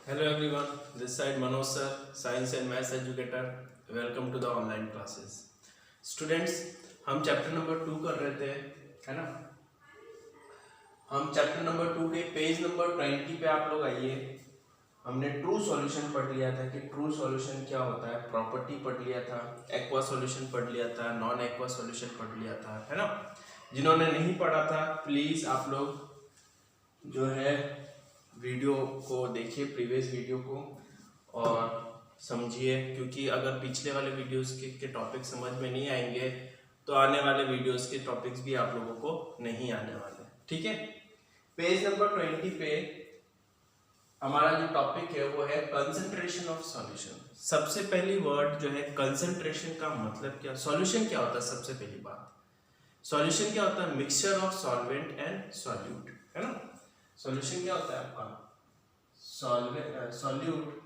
Hello everyone, this side Manoj sir, Science and Maths Educator. Welcome to the online classes. Students, हम chapter number 2 कर रहे थे, है ना? हम चैप्टर नंबर 2 के पेज नंबर 20 पे आप लोग आइए। हमने ट्रू सॉल्यूशन पढ़ लिया था कि ट्रू सॉल्यूशन क्या होता है, प्रॉपर्टी पढ़ लिया था, एक्वा सॉल्यूशन पढ़ लिया था, नॉन एक्वा सॉल्यूशन पढ़ लिया था, है ना? जिन्होंने नहीं पढ़ा था प्लीज आप लोग जो है वीडियो को देखिए, प्रीवियस वीडियो को, और समझिए, क्योंकि अगर पिछले वाले वीडियोस के टॉपिक समझ में नहीं आएंगे तो आने वाले वीडियोस के टॉपिक्स भी आप लोगों को नहीं आने वाले। ठीक है, पेज नंबर 20 पे हमारा जो टॉपिक है वो है कंसंट्रेशन ऑफ सॉल्यूशन। सबसे पहली वर्ड जो है कंसंट्रेशन का मतलब क्या, सॉल्यूशन क्या होता है। सबसे पहली बात, सॉल्यूशन क्या होता है, mixture of solvent and solute, है ना? सॉल्यूशन क्या होता है आपका, सॉल्यूट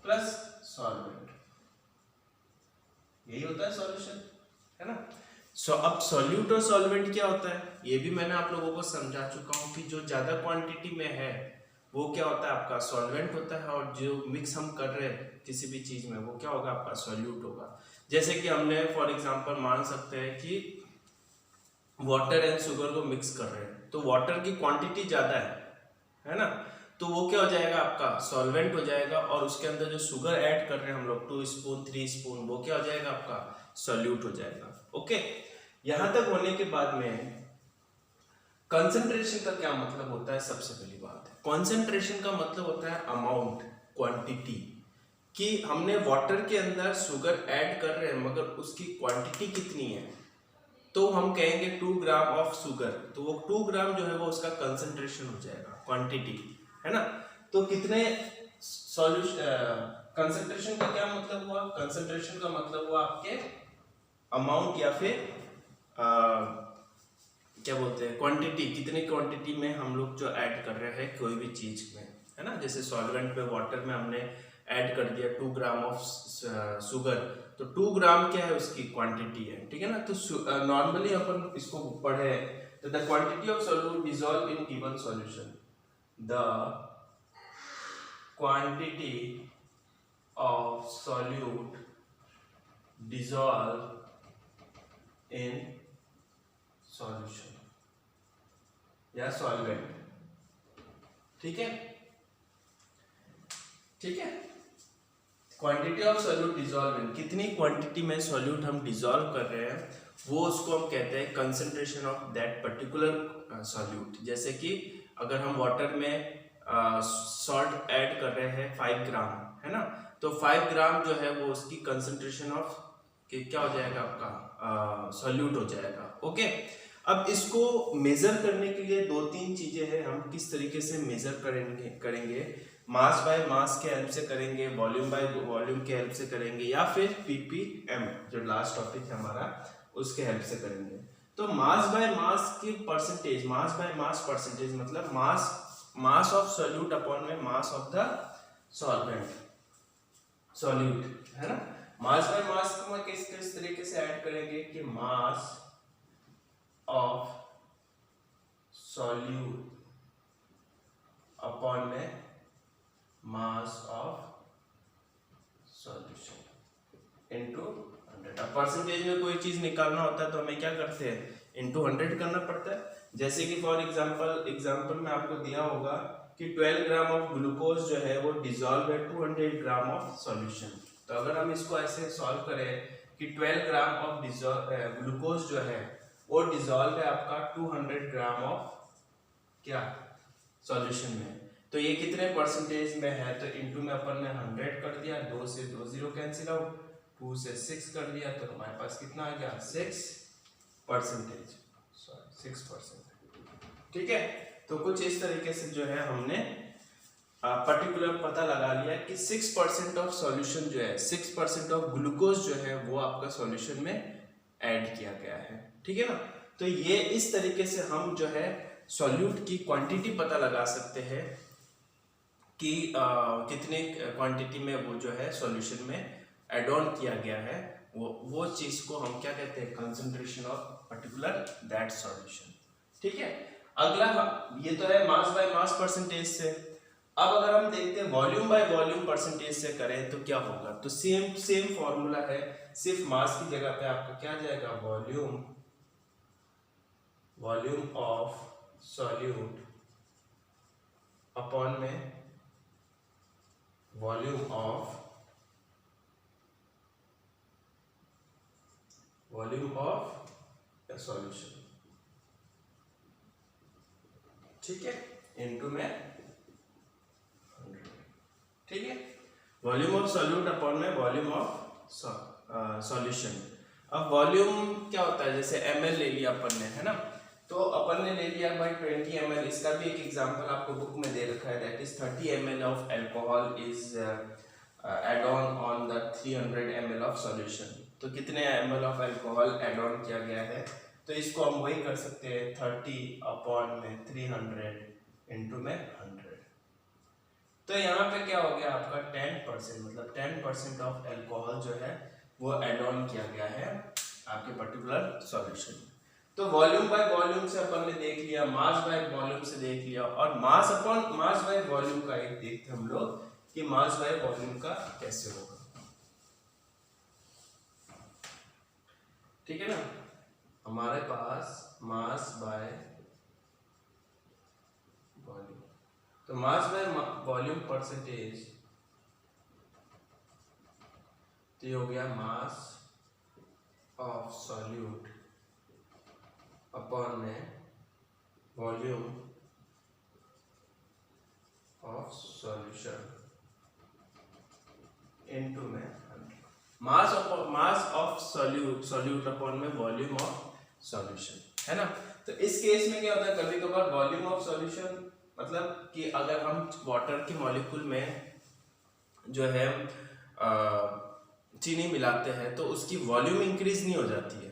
प्लस सॉल्वेंट, यही होता है सॉल्यूशन, है ना? अब सॉल्यूट और सॉल्वेंट क्या होता है ये भी मैंने आप लोगों को समझा चुका हूं कि जो ज्यादा क्वांटिटी में है वो क्या होता है आपका सॉल्वेंट होता है, और जो मिक्स हम कर रहे हैं किसी भी चीज में वो क्या होगा आपका सॉल्यूट होगा। जैसे कि हमने फॉर एग्जांपल मान सकते हैं कि वाटर एंड शुगर को मिक्स कर रहे हैं तो वाटर की क्वांटिटी ज्यादा है ना? तो वो क्या हो जाएगा आपका सॉल्वेंट हो जाएगा, और उसके अंदर जो शुगर ऐड कर रहे हैं हम लोग 2 स्पून 3 स्पून, वो क्या हो जाएगा आपका सॉल्यूट हो जाएगा। ओके, यहां तक होने के बाद में कंसंट्रेशन का क्या मतलब होता है। सबसे पहली बात है कंसंट्रेशन का मतलब होता है अमाउंट, क्वांटिटी, कि हमने वाटर के अंदर शुगर ऐड कर रहे हैं मगर उसकी क्वांटिटी कितनी है, तो हम कहेंगे 2 ग्राम ऑफ शुगर, तो वो 2 ग्राम जो है वो उसका कंसंट्रेशन हो जाएगा, क्वांटिटी, है ना? तो कितने सॉल्यूशन, कंसंट्रेशन का क्या मतलब हुआ, कंसंट्रेशन का मतलब हुआ आपके अमाउंट या फिर क्या बोलते हैं क्वांटिटी, कितने क्वांटिटी में हम लोग जो ऐड कर रहे हैं कोई भी चीज में, है ना? जैसे सॉल्वेंट में वाटर में हमने ऐड कर दिया 2 ग्राम ऑफ शुगर, तो 2 ग्राम क्या है उसकी क्वांटिटी है, ठीक है ना? तो नॉर्मली अपन इसको पढ़े तो the quantity of solute dissolve in given solution, the quantity of solute dissolve in solution या सॉल्वेंट, ठीक है? ठीक है, quantity of solute dissolve in, कितनी क्वांटिटी में सॉल्यूट हम डिसॉल्व कर रहे हैं वो उसको हम कहते हैं concentration of that particular solute. जैसे कि अगर हम वाटर में सॉल्ट ऐड कर रहे हैं 5 ग्राम, है ना? तो 5 ग्राम जो है वो उसकी कंसंट्रेशन ऑफ क्या हो जाएगा आपका सॉल्यूट हो जाएगा। ओके, अब इसको मेजर करने के लिए 2-3 चीजें हैं, हम किस तरीके से मेजर करेंगे, मास बाय मास के हेल्प से करेंगे, वॉल्यूम बाय वॉल्यूम के हेल्प से करेंगे, या फिर पीपीएम जो लास्ट टॉपिक है हमारा उसके हेल्प से करेंगे। तो मास बाय मास की percentage, mass by mass percentage मतलब मास ऑफ सॉल्यूट अपॉन में mass of the solvent solute, है ना? मास बाय मास को मैं किस तरीके से ऐड करेंगे कि मास ऑफ सॉल्यूट अपॉन में मास ऑफ सॉल्यूशन इनटू 100। अब परसेंटेज में कोई चीज निकालना होता है तो हमें क्या करते हैं, इनटू 100 करना पड़ता है। जैसे कि फॉर एग्जांपल में आपको दिया होगा कि 12 ग्राम ऑफ ग्लूकोज जो है वो डिसॉल्व है 200 ग्राम ऑफ सॉल्यूशन। तो अगर हम इसको ऐसे सॉल्व करें कि 12 ग्राम ऑफ ग्लूकोज जो है वो डिसॉल्व है आपका 200 ग्राम ऑफ क्या सॉल्यूशन में, तो ये कितने परसेंटेज में है, तो इनटू में अपन ने 100 कर दिया, 2 से 2 जीरो कैंसिल आउट, 2 से 6 कर दिया, तो हमारे पास कितना आ गया 6%, सॉरी 6%। ठीक है, तो कुछ इस तरीके से जो है हमने पर्टिकुलर पता लगा लिया कि 6% ऑफ सॉल्यूशन जो है 6% ऑफ ग्लूकोज जो है वो आपका सॉल्यूशन में ऐड किया गया है, ठीक है ना? तो ये इस तरीके से हम जो है सॉल्यूट की क्वांटिटी पता लगा सकते हैं कि कितने क्वांटिटी में वो जो है सॉल्यूशन में एड ऑन किया गया है, वो चीज को हम क्या कहते हैं concentration of particular that solution. ठीक है, अगला ये तो है मास बाय मास परसेंटेज से। अब अगर हम देखते हैं वॉल्यूम बाय वॉल्यूम परसेंटेज से करें तो क्या होगा, तो सेम फॉर्मूला है, सिर्फ मास की जगह पे आपका क्या जाएगा, वॉल्यूम ऑफ सॉल्यूट अपॉन में वॉल्यूम ऑफ सॉल्यूशन, ठीक है, इनटू में 100, ठीक है, वॉल्यूम ऑफ सॉल्यूट अपॉन में वॉल्यूम ऑफ सॉल्यूशन। अब वॉल्यूम क्या होता है, जैसे ml ले लिया अपन ने, है ना, तो अपन ने ले लिया भाई 20 ml, इसका भी एक एग्जांपल आपको बुक में दे रखा है, that is 30 ml of alcohol is add on the 300 ml of solution. तो कितने ml of alcohol add on किया गया है, तो इसको हम वही कर सकते हैं 30 अपॉन में 300 इंटू में 100। तो यहाँ पे क्या हो गया आपका 10%, मतलब 10% ऑफ अल्कोहल जो है वो एड ऑन किया गया है आपके पर्टिकुलर सॉल्यूशन। तो वॉल्यूम बाय वॉल्यूम से अपन ने देख लिया, मास बाय वॉल्यूम से देख लिया, और mass upon mass by volume का एक देखते हम लोग कि मास बाय वॉल्यूम का कैसे होगा, ठीक है ना। हमारे पास मास बाय वॉल्यूम, तो मास बाय वॉल्यूम परसेंटेज तो ये हो गया मास ऑफ सॉल्यूट अपॉन में वॉल्यूम ऑफ सॉल्यूशन इनटू में 100, मास ऑफ सॉल्यूट अपॉन में वॉल्यूम ऑफ सॉल्यूशन, है ना। तो इस केस में क्या होता है, कभी कभार वॉल्यूम ऑफ सॉल्यूशन मतलब कि अगर हम वाटर के मॉलिक्यूल में जो है चीनी मिलाते हैं तो उसकी वॉल्यूम इंक्रीज नहीं हो जाती है,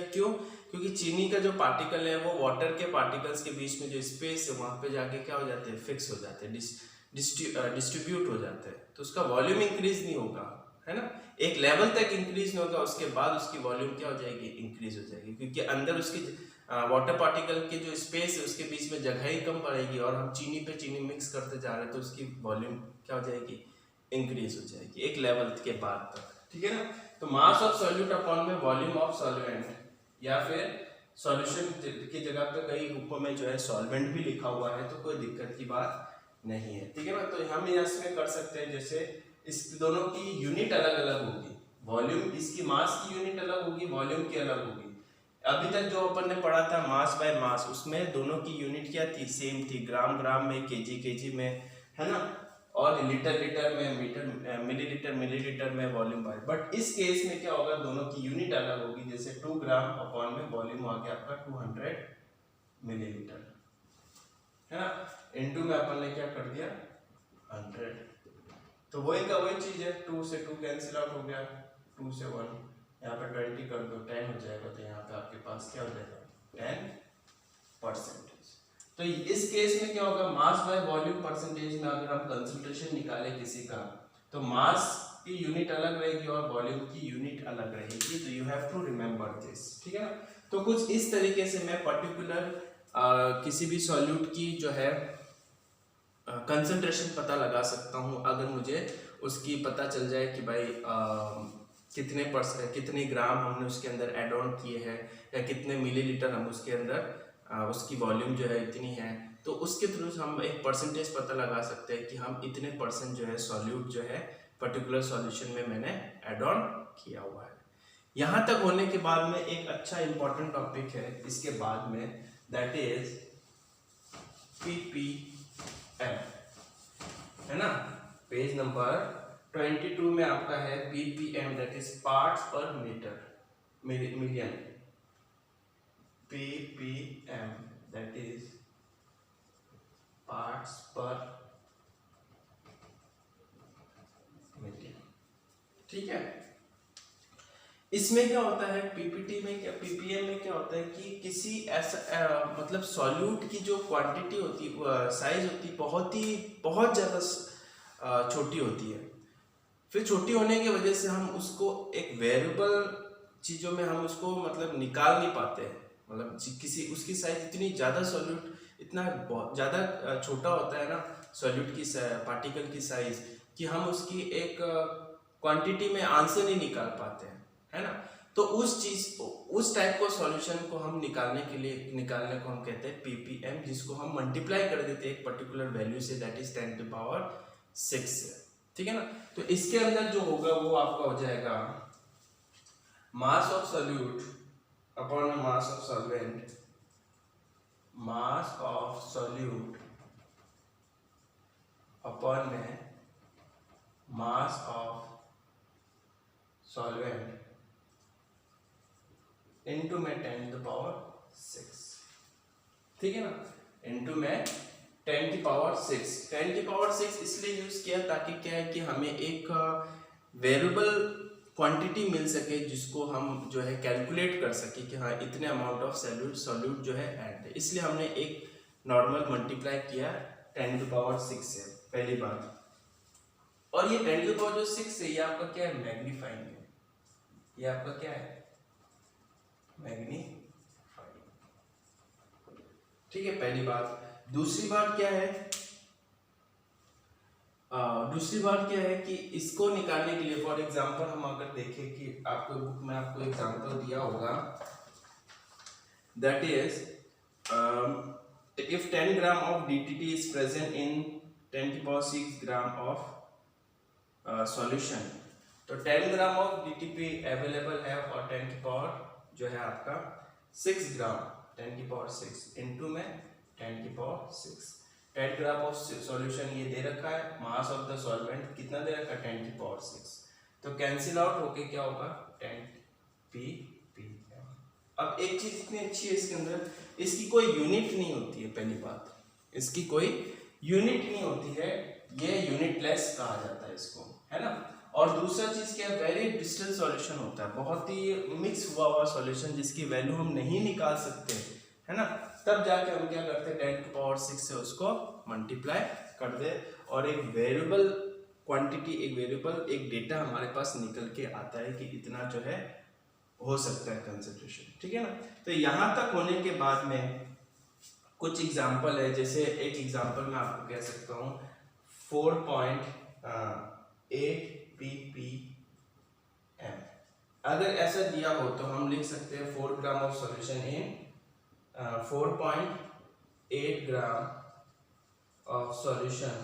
क्यों, क्योंकि चीनी का जो पार्टिकल है वो वाटर के पार्टिकल्स के बीच में जो स्पेस है वहां पे जाके क्या हो जाते हैं, फिक्स हो जाते हैं, डिस्ट्रीब्यूट हो जाते हैं, तो उसका वॉल्यूम इंक्रीज नहीं होगा, है ना, एक लेवल तक इंक्रीज नहीं होगा, उसके बाद उसकी वॉल्यूम क्या हो जाएगी, इंक्रीज हो जाएगी, क्योंकि अंदर उसकी वाटर पार्टिकल के जो स्पेस है उसके बीच में जगह ही कम पड़ेगी, और हम चीनी पे चीनी मिक्स करते जा रहे हैं तो उसकी वॉल्यूम क्या हो जाएगी, इंक्रीज हो जाएगी एक लेवल के बाद तक, ठीक है ना। तो मास ऑफ सॉल्यूट अपॉन में वॉल्यूम ऑफ सॉल्वेंट, या फिर सॉल्यूशन की जगह पे कई बुकों में जो है सॉल्वेंट भी लिखा हुआ है, तो कोई दिक्कत की बात नहीं है, ठीक है ना। तो हम इसमें कर सकते हैं, जैसे इस दोनों की यूनिट अलग अलग होगी, वॉल्यूम इसकी मास की यूनिट अलग होगी, वॉल्यूम की अलग होगी। अभी तक जो अपन ने पढ़ा था मास बाय मास, उसमें दोनों की यूनिट क्या थी, सेम थी, ग्राम ग्राम में, केजी में, है ना, और लीटर में, मिलीलीटर में वॉल्यूम बाय। बट इस केस में क्या होगा, दोनों की यूनिट अलग होगी, जैसे 2 ग्राम अपॉन में वॉल्यूम आ गया आपका 200 मिलीलीटर, है ना, इनटू में अपन ने क्या कर दिया 100, तो वही का वही चीज है, 2 से 2 कैंसिल आउट हो गया, 2 से 1, यहाँ पे 20 कर दो 10 हो जाएगा, तो यहाँ पे आपके पास क्या हो जाएगा 10%। तो इस केस में क्या होगा, मास बाय वॉल्यूम परसेंटेज में अगर हम कंसंट्रेशन निकाले किसी का, तो मास की यूनिट अलग रहेगी और वॉल्यूम की यूनिट अलग रहेगी, तो you have to remember this, ठीक है ना। तो कुछ इस तरीके से मैं पर्टिकुलर किसी भी सॉल्यूट की जो है कंसंट्रेशन पता लगा सकता हूँ, अगर मुझे उसकी पता चल जाए कि भाई कितने ग्राम हमने उसके अंदर एड ऑन किए हैं, या कितने मिलीलीटर हम उसके अंदर उसकी वॉल्यूम जो है इतनी है, तो उसके थ्रू हम एक परसेंटेज पता लगा सकते हैं कि हम इतने परसेंट जो है सॉल्यूट जो है पर्टिकुलर सॉल्यूशन में मैंने एड ऑन किया हुआ है। यहाँ तक होने के बाद में एक अच्छा इंपॉर्टेंट टॉपिक है इसके बाद में, दैट इज पीपीएम, है ना, पेज नंबर 22 में आपका है PPM, that is parts per meter million, ppm that is parts per million, ठीक है। इसमें क्या होता है पीपीटी में, क्या पीपीएम में क्या होता है कि किसी ऐसा मतलब सॉल्यूट की जो क्वांटिटी होती है, साइज होती है, बहुत ज़्यादा छोटी होती है, फिर छोटी होने की वजह से हम उसको एक वेरिएबल चीज़ों में हम उसको मतलब निकाल नहीं पाते हैं, मतलब किसी उसकी साइज इतनी ज़्यादा सॉल्यूट इतना बहुत ज़्यादा छोटा होता है ना सॉल्यूट की पार्टिकल की साइज, कि हम उसकी एक क्वांटिटी में आंसर नहीं निकाल पाते हैं, है ना। तो उस टाइप को सॉल्यूशन को हम निकालने को हम कहते हैं ppm, जिसको हम मल्टीप्लाई कर देते हैं एक पर्टिकुलर वैल्यू से, दैट इज 10⁶ से, ठीक है ना। तो इसके अंदर जो होगा वो आपका हो जाएगा mass of solute upon mass of solvent, mass of solute upon में मास ऑफ सॉल्वेंट इनटू में 10⁶, ठीक है ना, इनटू में 10⁶। 10⁶ इसलिए यूज किया ताकि क्या है कि हमें एक वेरिएबल क्वांटिटी मिल सके जिसको हम जो है कैलकुलेट कर सके कि हाँ इतने अमाउंट ऑफ सॉल्यूट जो है ऐड है, इसलिए हमने एक नॉर्मल मल्टीप्लाई किया 10⁶ से, पहली बात। और ये 10⁶ से ये आपका क्या है, मैग्नीफाइंग है, ये आपका क्या है, मैग्नीफाइंग, ठीक है, पहली बात। दूसरी बात क्या है कि इसको निकालने के लिए फॉर एग्जांपल हम अगर देखें कि आपको बुक में आपको एग्जांपल दिया होगा, that is if 10 gram of DTT is present in 10⁶ gram of solution, तो 10 ग्राम ऑफ DTP अवेलेबल है और 10 जो है आपका 6 ग्राम 10⁶ इनटू में 10⁶। 10 ग्राम ऑफ सॉल्यूशन ये दे रखा है, मास ऑफ द सॉल्वेंट कितना दे रखा है 10⁶, तो कैंसिल आउट होके क्या होगा 10 ppm। अब एक चीज इतनी अच्छी है इसके अंदर, इसकी कोई यूनिट नहीं होती है, पहली बात इसकी कोई यूनिट नहीं होती है, ये यूनिटलेस कहा जाता है इसको, है ना। और दूसरा चीज क्या है, वेरी डिस्टेंट सॉल्यूशन होता है, बहुत ही मिक्स हुआ सॉल्यूशन जिसकी वैल्यू हम नहीं निकाल सकते, है ना। तब जाके हम क्या करते हैं 10⁶ से उसको मल्टीप्लाई कर दे और एक वेरिएबल क्वांटिटी, एक डेटा हमारे पास निकल के आता है कि इतना जो है हो सकता है कंसंट्रेशन, ठीक है ना। तो यहाँ तक होने के बाद में कुछ एग्जांपल है, जैसे एक एग्जांपल मैं आपको कह सकता हूँ 4.8 ppm। अगर ऐसा दिया हो तो हम लिख सकते हैं 4 gram of solution in 4.8 gram of solution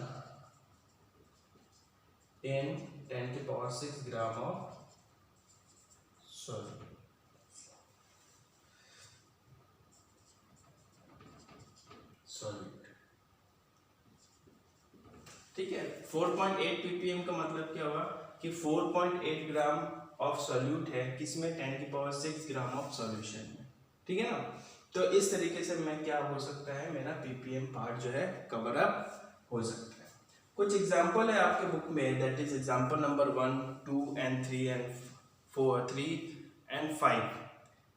in 10⁶ gram of solute। ठीक है, 4.8 ppm का मतलब क्या हुआ कि 4.8 ग्राम ऑफ सॉल्यूट है किसमें 10⁶ ग्राम ऑफ सॉल्यूशन में, ठीक है ना। तो इस तरीके से मैं क्या हो सकता है, मेरा ppm पार्ट जो है कवर अप हो सकता है। कुछ एग्जांपल है आपके बुक में, that is example number 1, 2 and 3 and 4, 3 and 5।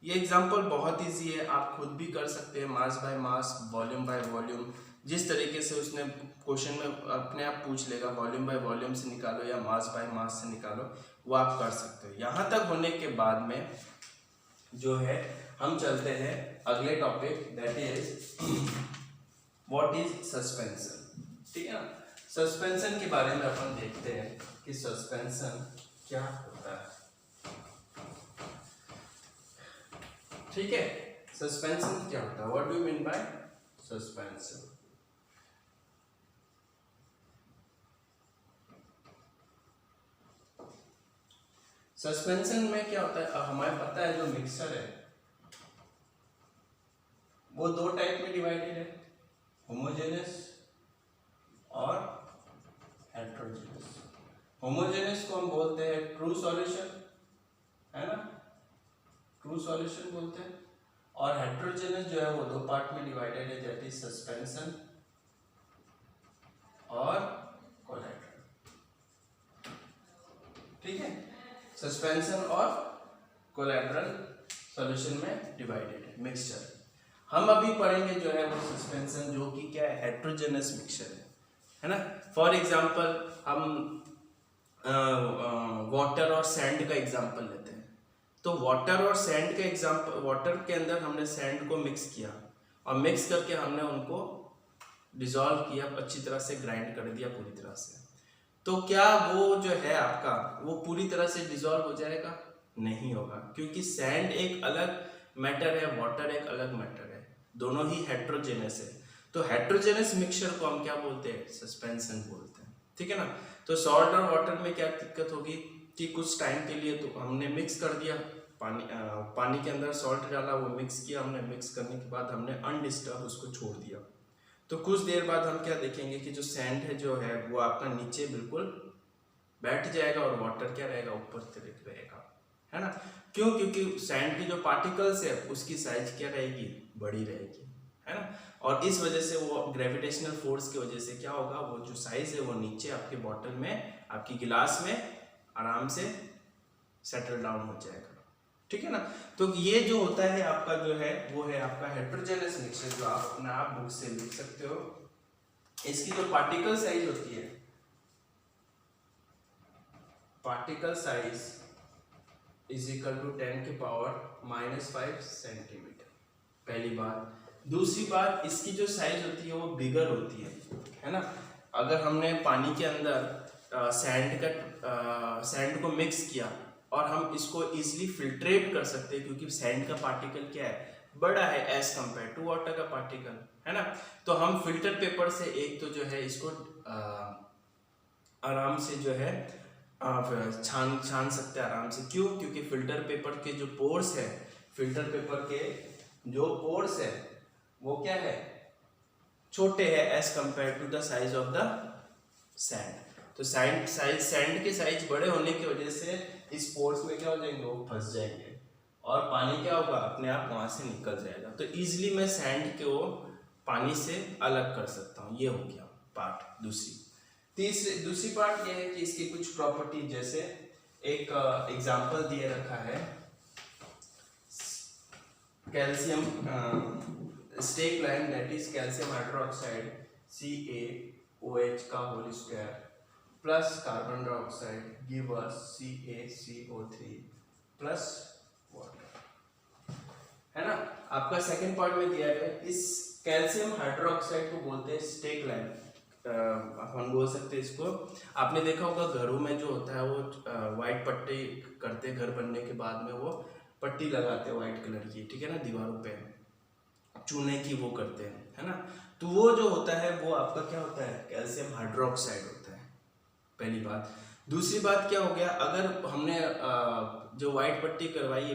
ये एग्जांपल बहुत इजी है, आप खुद भी कर सकते हैं, mass by mass, volume by volume, जिस तरीके से उसने क्वेश्चन में अपने आप पूछ लेगा, वॉल्यूम बाय वॉल्यूम से निकालो या मास बाय मास से निकालो, वो आप कर सकते हो। यहाँ तक होने के बाद में जो है हम चलते हैं अगले topic, that is what is suspension, ठीक है ना। सस्पेंशन के बारे में अपन देखते हैं कि सस्पेंशन क्या होता है, ठीक है। सस्पेंशन क्या होता है, what do you mean by suspension. Suspension में क्या होता है, अब हमें पता है जो मिक्सचर है वो दो टाइप में डिवाइडेड है, होमोजेनस और हेट्रोजेनस। होमोजेनस को हम बोलते हैं ट्रू सॉल्यूशन, है ना, ट्रू सॉल्यूशन बोलते हैं, और हेट्रोजेनस जो है वो दो पार्ट में डिवाइडेड है, दैट इज सस्पेंशन और कोलैटरल, ठीक है। सस्पेंशन और कोलैटरल सॉल्यूशन में डिवाइडेड है मिक्सचर। हम अभी पढ़ेंगे जो है वो सस्पेंशन, जो कि क्या है, हेट्रोजेनस मिक्सचर है ना। फॉर एग्जांपल हम वाटर और सैंड का एग्जांपल लेते हैं, तो वाटर और सैंड का एग्जांपल, वाटर के अंदर हमने सैंड को मिक्स किया और मिक्स करके हमने उनको डिसॉल्व किया, अच्छी तरह से ग्राइंड कर दिया पूरी तरह से। तो क्या वो जो है आपका वो पूरी तरह से डिसॉल्व हो जाएगा? नहीं होगा, क्योंकि सैंड एक अलग मैटर है, वाटर एक अलग मैटर है, दोनों ही हेट्रोजेनस है। तो हेट्रोजेनस मिक्सचर को हम क्या बोलते हैं? सस्पेंशन बोलते हैं, ठीक है ना। तो सॉल्ट और वाटर में क्या दिक्कत होगी कि कुछ टाइम के लिए तो हमने मिक्स कर दिया, पानी के अंदर सॉल्ट डाला, वो मिक्स किया हमने, मिक्स करने के बाद हमने अनडिस्टर्ब उसको छोड़ दिया। तो कुछ देर बाद हम क्या देखेंगे कि जो सैंड है जो है वो आपका नीचे बिल्कुल बैठ जाएगा और वाटर क्या रहेगा? ऊपर तरफ रहेगा, है ना। क्यों? क्योंकि सैंड की जो पार्टिकल्स है उसकी साइज क्या रहेगी? बड़ी रहेगी, है ना। और इस वजह से वो ग्रेविटेशनल फोर्स की वजह से क्या होगा, वो जो साइज है वो नीचे आपके बॉटल में, आपकी गिलास में आराम से सेटल डाउन हो जाएगा, ठीक है ना। तो ये जो होता है आपका जो है वो है आपका हेट्रोजेनस मिक्सचर, जो आप अपना आप बुक से लिख सकते हो। इसकी जो पार्टिकल साइज होती है, particle size is equal to 10 की पावर -5 सेंटीमीटर, पहली बात। दूसरी बात, इसकी जो साइज होती है वो बिगर होती है ना। अगर हमने पानी के अंदर सैंड को मिक्स किया और हम इसको इजीली फिल्ट्रेट कर सकते हैं, क्योंकि सैंड का पार्टिकल क्या है? बड़ा है एज कंपेयर टू वाटर का पार्टिकल, है ना। तो हम फिल्टर पेपर से एक तो जो है इसको आराम से जो है छान सकते हैं आराम से। क्यों? क्योंकि फिल्टर पेपर के जो पोर्स है, फिल्टर पेपर के जो पोर्स है वो क्या है? छोटे है as compare to the size of the sand. तो सैंड के साइज बड़े होने की वजह से इस पोर्स में क्या हो जाएंगे? वो फंस जाएंगे और पानी क्या होगा? अपने आप वहां से निकल जाएगा। तो इजीली मैं सैंड को पानी से अलग कर सकता हूँ। ये हो गया पार्ट दूसरी पार्ट ये है कि इसकी कुछ प्रॉपर्टी, जैसे एक एग्जांपल दिए रखा है, calcium slaked lime, that is calcium hydroxide CaOH का whole square plus carbon dioxide give us CaCO3 plus water, है ना। आपका सेकंड पार्ट में दिया गया, इस कैल्शियम हाइड्रोक्साइड को बोलते हैं स्टेक लाइन, अपन बोल सकते हैं इसको। आपने देखा होगा घरों में जो होता है वो व्हाइट पट्टी करते, घर बनने के बाद में वो पट्टी लगाते हैं व्हाइट कलर की, ठीक है ना, दीवारों पे चूने की वो करते हैं, है ना। तो वो जो होता है वो आपका क्या होता है? कैल्शियम हाइड्रोक्साइड होता है, पहली बात। दूसरी बात क्या हो गया, अगर हमने जो व्हाइट पट्टी करवाई है,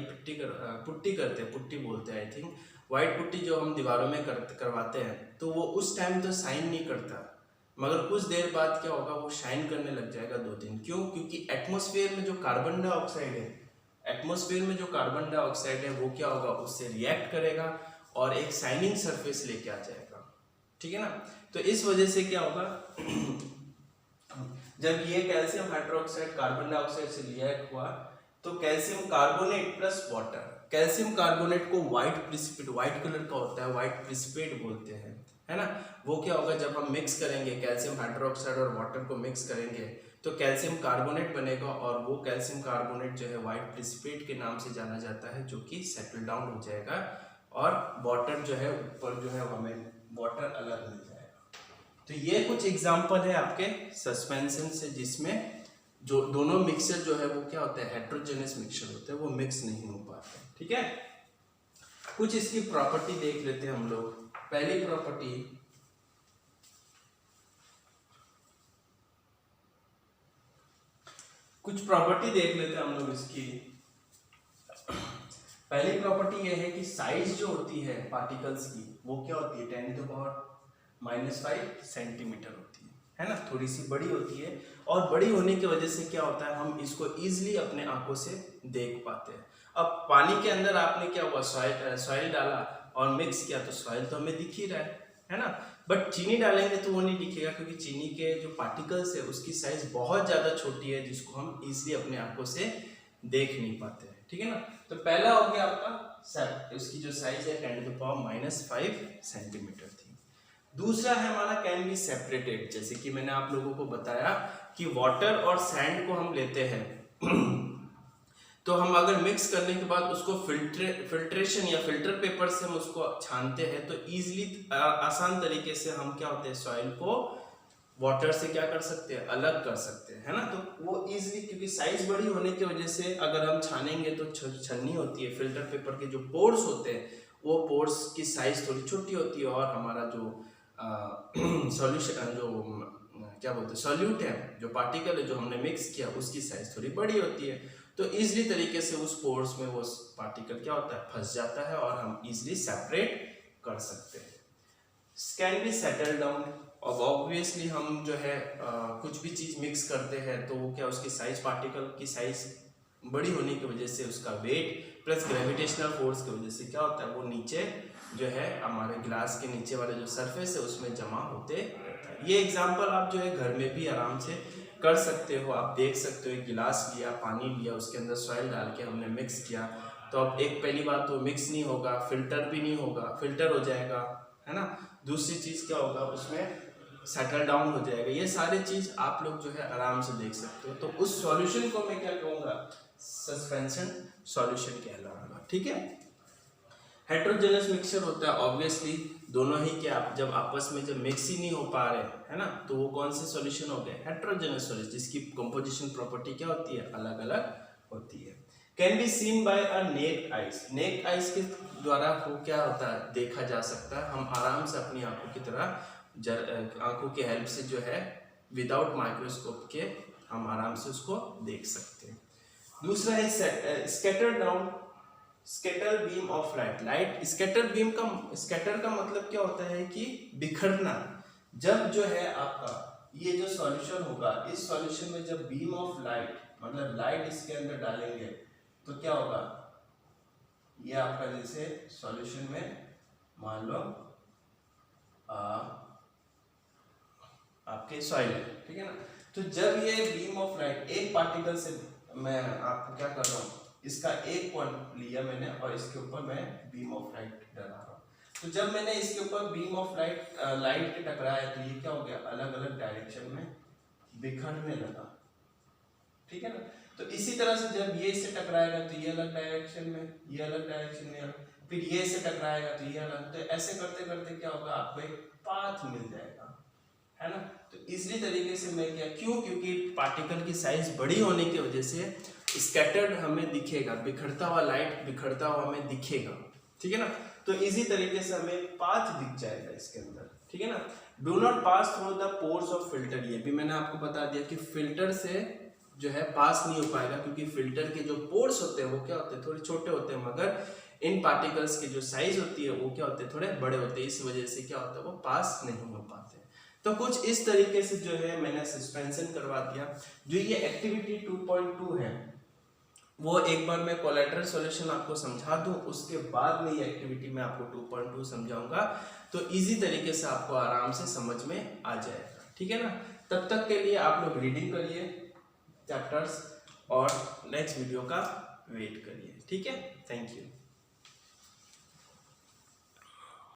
पुट्टी बोलते हैं आई थिंक, व्हाइट पुट्टी जो हम दीवारों में करवाते हैं, तो वो उस टाइम तो शाइन नहीं करता, मगर कुछ देर बाद क्या होगा? वो शाइन करने लग जाएगा 2 दिन। क्यों? क्योंकि एटमॉस्फेयर में जो कार्बन डाइऑक्साइड है वो क्या होगा? उससे रिएक्ट करेगा और एक शाइनिंग सरफेस लेके आ जाएगा, ठीक है ना। तो इस वजह से क्या होगा? जब ये कैल्शियम हाइड्रोक्साइड कार्बन डाइऑक्साइड से रिएक्ट हुआ तो calcium carbonate plus water, calcium carbonate को व्हाइट कलर का होता है, व्हाइट प्रिसिपिटेट बोलते हैं, है ना। वो क्या होगा? जब हम मिक्स करेंगे कैल्शियम हाइड्रोक्साइड और वाटर को मिक्स करेंगे तो कैल्शियम कार्बोनेट बनेगा, और वो कैल्शियम कार्बोनेट जो है व्हाइट प्रिसिपिटेट के नाम से जाना जाता है, जो कि सेटल डाउन हो जाएगा और वाटर जो है ऊपर जो है हमें वाटर अलग मिल जाएगा। तो ये कुछ एग्जांपल है आपके सस्पेंशन से, जिसमें जो दोनों मिक्सचर जो है वो क्या होता है? हेट्रोजेनस मिक्सचर होते हैं, वो मिक्स नहीं हो पाते, ठीक है। कुछ इसकी प्रॉपर्टी देख लेते हैं हम लोग। पहली प्रॉपर्टी, देख लेते हैं हम लोग इसकी। पहली प्रॉपर्टी यह है कि साइज जो होती है पार्टिकल्स की वो क्या होती है? 10⁻⁵ सेंटीमीटर होती है ना, थोड़ी सी बड़ी होती है। और बड़ी होने की वजह से क्या होता है? हम इसको इजीली अपने आंखों से देख पाते हैं। अब पानी के अंदर आपने क्या हुआ? सॉइल डाला और मिक्स किया, तो सॉइल तो हमें दिख ही रहा है ना। बट चीनी डालेंगे तो वो नहीं दिखेगा, क्योंकि चीनी के जो पार्टिकल्स है उसकी साइज बहुत ज्यादा छोटी है, जिसको हम इजीली अपने आंखों से देख नहीं पाते हैं, ठीक है ना। तो पहला हो गया आपका, उसकी जो साइज है 10⁻⁵ सेंटीमीटर थी। दूसरा है हमारा कैन बी सेपरेटेड, जैसे कि मैंने आप लोगों को बताया कि वाटर और सैंड को हम लेते हैं तो हम अगर मिक्स करने के बाद उसको फिल्ट्रेशन या फिल्टर पेपर से हम उसको छानते हैं तो इजीली आसान तरीके से हम क्या होते हैं सॉइल को वाटर से क्या कर सकते हैं, अलग कर सकते हैं, है ना। तो वो इजीली, क्योंकि साइज बड़ी होने की वजह से अगर हम छानेंगे तो छन्नी होती है, फिल्टर पेपर के जो पोर्स होते हैं वो पोर्स की साइज थोड़ी छोटी होती है और हमारा जो सॉल्यूशन जो क्या बोलते हैं सॉल्यूट है, जो पार्टिकल है जो हमने मिक्स किया उसकी साइज थोड़ी बड़ी होती है। तो इजीली तरीके से उस पोर्स में वो पार्टिकल क्या होता है, फंस जाता है और हम इजीली सेपरेट कर सकते हैं। Can be settle down. अब ऑब्वियसली हम जो है कुछ भी चीज़ मिक्स करते हैं तो वो क्या, उसकी साइज, पार्टिकल की साइज बड़ी होने की वजह से उसका वेट प्लस ग्रेविटेशनल फोर्स की वजह से क्या होता है, वो नीचे जो है हमारे ग्लास के नीचे वाले जो सरफेस है उसमें जमा होते रहता है। ये एग्जांपल आप जो है घर में भी आराम से कर सकते हो। आप देख सकते हो, एक गिलास लिया, पानी लिया, उसके अंदर सॉइल डाल के हमने मिक्स किया, तो अब एक पहली बात तो मिक्स नहीं होगा, फिल्टर भी नहीं होगा, फिल्टर हो जाएगा, है ना। दूसरी चीज़ क्या होगा, उसमें सेटल डाउन हो जाएगा। ये सारी चीज़ आप लोग जो है आराम से देख सकते हो। तो उस सॉल्यूशन को मैं क्या कहूँगा, सस्पेंशन सॉल्यूशन कहलाएगा, ठीक है। हेट्रोजेनस मिक्सचर होता है ऑब्वियसली दोनों ही क्या, जब आपस में जब मिक्स ही नहीं हो पा रहे, है ना, तो वो कौन से सॉल्यूशन हो गए, हेट्रोजेनस सॉल्यूशन, जिसकी कंपोजिशन प्रॉपर्टी क्या होती है, अलग अलग होती है। Can be seen by a naked eyes. Naked eyes के द्वारा वो क्या होता है, देखा जा सकता है। हम आराम से अपनी आंखों की तरह आंखों की हेल्प से जो है विदाउट माइक्रोस्कोप के हम आराम से उसको देख सकते हैं। दूसरा है scatter down, scatter beam of light. Light scatter beam का, स्कैटर का मतलब क्या होता है कि बिखरना। जब जो है आपका ये जो सॉल्यूशन होगा, इस सॉल्यूशन में जब बीम ऑफ लाइट मतलब लाइट इसके अंदर डालेंगे तो क्या होगा, ये आपका जैसे सॉल्यूशन में मान लो आपके सॉइल है, ठीक है ना। तो जब ये बीम ऑफ लाइट एक पार्टिकल से, मैं आपको क्या कर रहा हूँ, इसका एक पॉइंट लिया मैंने और इसके ऊपर मैं बीम ऑफ लाइट डला रहा हूँ। तो जब मैंने इसके ऊपर बीम ऑफ लाइट के टकराया तो ये क्या हो गया, अलग अलग डायरेक्शन में बिखरने लगा, ठीक है ना। तो इसी तरह से जब ये इससे टकराएगा तो ये अलग डायरेक्शन में, ये अलग डायरेक्शन में, फिर ये इससे टकराएगा तो ये अलग, तो ऐसे करते करते क्या होगा, आपको एक पाथ मिल जाएगा, है ना। तो इसी तरीके से मैं क्या, क्यों, क्योंकि पार्टिकल की साइज बड़ी होने की वजह से स्कैटर्ड हमें दिखेगा, बिखरता हुआ लाइट बिखरता हुआ हमें दिखेगा, ठीक है ना। तो इसी तरीके से हमें पाथ दिख जाएगा इसके अंदर, ठीक है ना। Do not pass through the pores of filter. ये भी मैंने आपको बता दिया कि फिल्टर से जो है पास नहीं हो पाएगा, क्योंकि फिल्टर के जो पोर्स होते हैं वो क्या होते हैं, थोड़े छोटे होते हैं, मगर इन पार्टिकल्स की जो साइज होती है वो क्या होते हैं, थोड़े बड़े होते हैं। इस वजह से क्या होता है, वो पास नहीं हो पाते। तो कुछ इस तरीके से जो है मैंने सस्पेंशन करवा दिया। जो ये एक्टिविटी 2.2 है वो एक बार मैं कोलैटरल सॉल्यूशन आपको समझा दूं, उसके बाद में ये एक्टिविटी मैं आपको 2.2 समझाऊंगा, तो इजी तरीके से आपको आराम से समझ में आ जाएगा, ठीक है ना। तब तक के लिए आप लोग रीडिंग करिए चैप्टर्स और नेक्स्ट वीडियो का वेट करिए, ठीक है। Thank you.